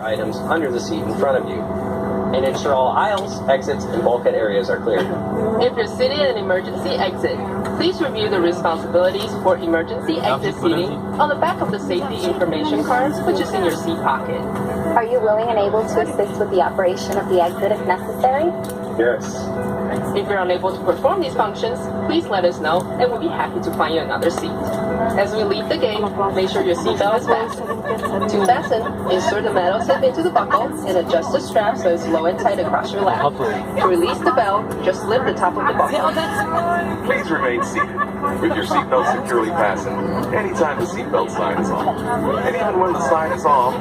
items under the seat in front of you, and ensure all aisles, exits, and bulkhead areas are clear. If you're sitting in an emergency exit, please review the responsibilities for emergency exit seating on the back of the safety information card, which is in your seat pocket. Are you willing and able to assist with the operation of the exit if necessary? Yes. If you're unable to perform these functions, please let us know and we'll be happy to find you another seat. As we leave the gate, make sure your seatbelt is fastened. To fasten, insert the metal tip into the buckle and adjust the strap so it's low and tight across your lap. To release the belt, just lift the top of the buckle. Please remain seated with your seatbelt securely fastened anytime the seatbelt sign is off. And even when the sign is off,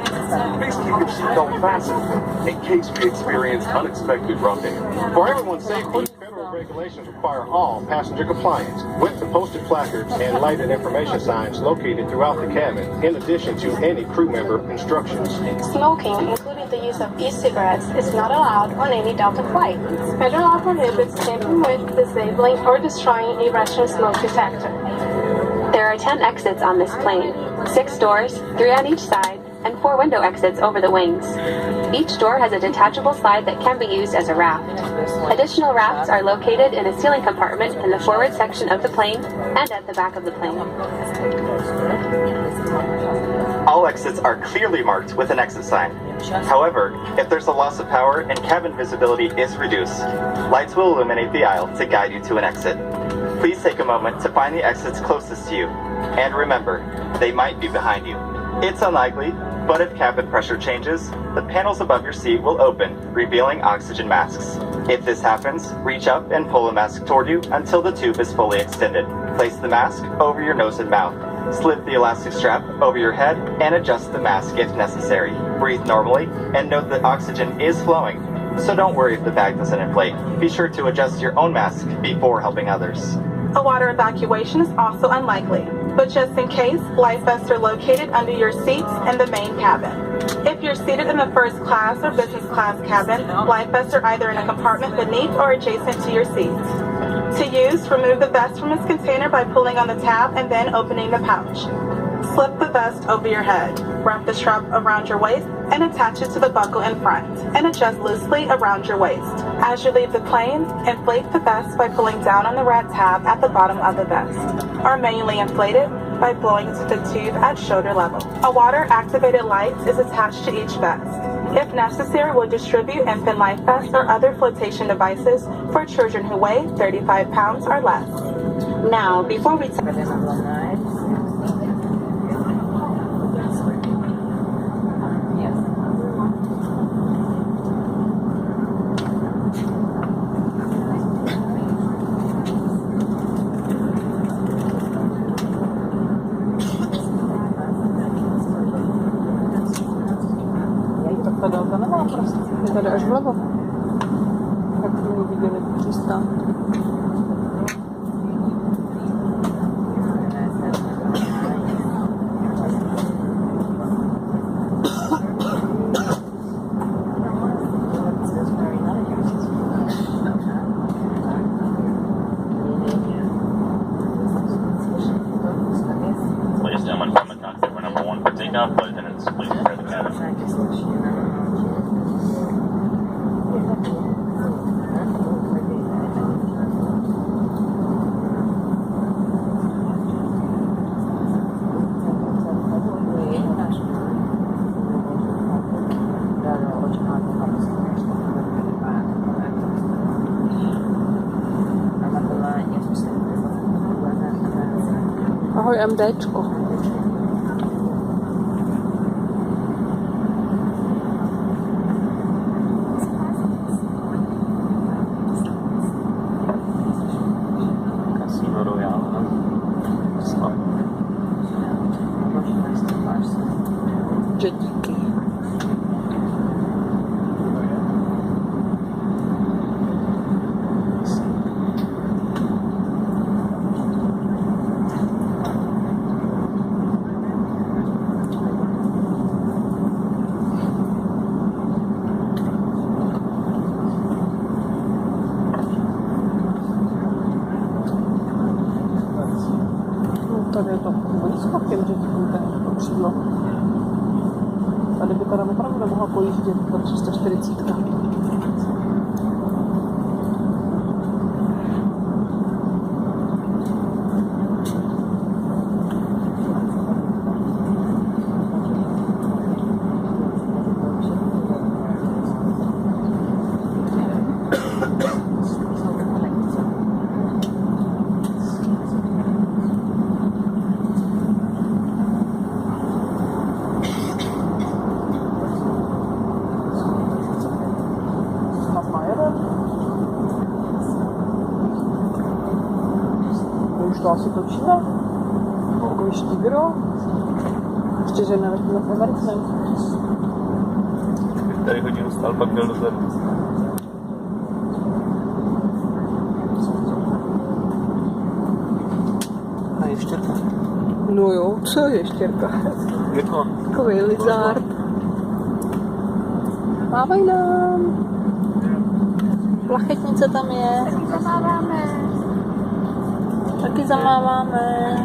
please keep your seatbelt fastened in case we experience unexpected roughing. For everyone's safety, federal regulations require all passenger compliance with the posted placards and lighted information signs located throughout the cabin, in addition to any crew member instructions. Smoking, including the use of e-cigarettes, is not allowed on any Delta flight. Federal law prohibits tampering with, disabling, or destroying a Russian smoke detector. There are 10 exits on this plane, 6 doors, 3 on each side, and 4 window exits over the wings. Each door has a detachable slide that can be used as a raft. Additional rafts are located in a ceiling compartment in the forward section of the plane and at the back of the plane. All exits are clearly marked with an exit sign. However, if there's a loss of power and cabin visibility is reduced, lights will illuminate the aisle to guide you to an exit. Please take a moment to find the exits closest to you. And remember, they might be behind you. It's unlikely, but if cabin pressure changes, the panels above your seat will open, revealing oxygen masks. If this happens, reach up and pull a mask toward you until the tube is fully extended. Place the mask over your nose and mouth. Slip the elastic strap over your head and adjust the mask if necessary. Breathe normally and note that oxygen is flowing, so don't worry if the bag doesn't inflate. Be sure to adjust your own mask before helping others. A water evacuation is also unlikely, but just in case, life vests are located under your seats in the main cabin. If you're seated in the first class or business class cabin, life vests are either in a compartment beneath or adjacent to your seat. To use, remove the vest from its container by pulling on the tab and then opening the pouch. Slip the vest over your head, wrap the strap around your waist, and attach it to the buckle in front, and adjust loosely around your waist. As you leave the plane, inflate the vest by pulling down on the red tab at the bottom of the vest, or manually inflate it by blowing into the tube at shoulder level. A water-activated light is attached to each vest. If necessary, we'll distribute infant life vests or other flotation devices for children who weigh 35 pounds or less. Now, before we... Delta na ma prosto. Wtedy aż w lewo. Jak my widzimy, czysta. Ladies and gentlemen, from the cockpit, we're number 1 for takeoff. Lieutenants, please prepare the cabin. Ahoj MDčko. Casino Royale, no? Že díky. Tady je to skokem, že to křídlo. Tady vypadá opravdu nemohla pojíždět ta 340. To asi točíme? Jako ještě Tigro? Ještě, že neletíme v Americe. Tady hodinu stál, pak byl dozadu. A je štěrka. No jo, co je štěrka? Jako? Takový lizard. Mávaj nám. Plachetnice tam je. Taky zamáváme.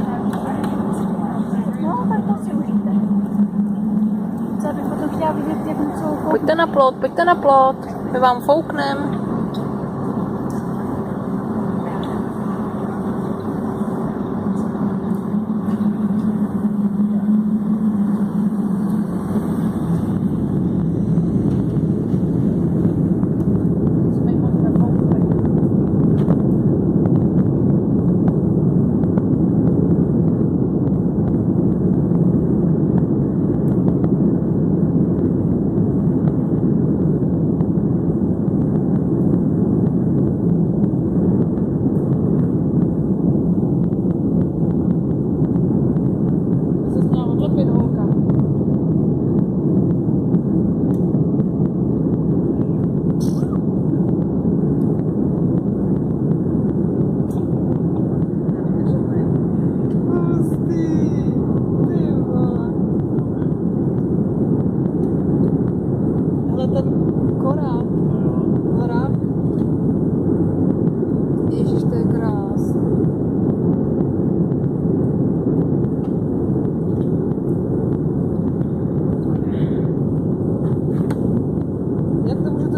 No, tak to si užijte. Co bych potom chtěla vidět, jak něco foukne. Pojďte na plot, my vám fouknem.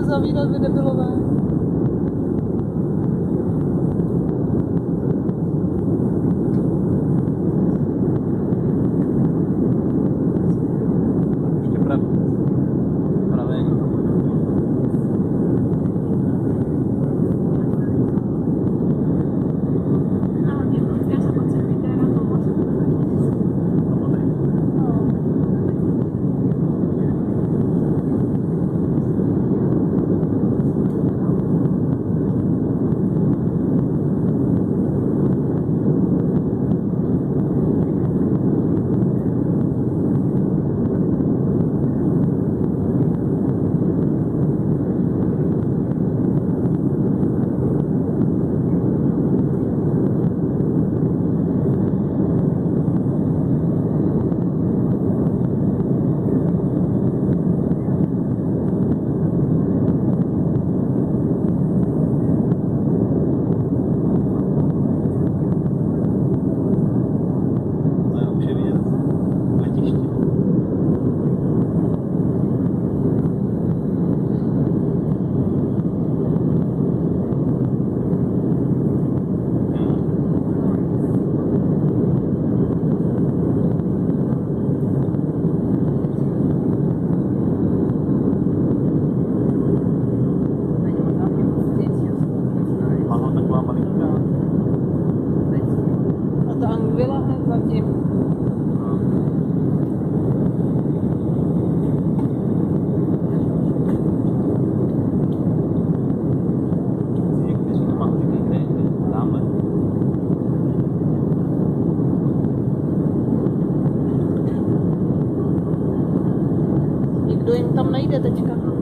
Zavírat, vy debilové. Ještě praveň. Nikdo jim tam nejde teďka.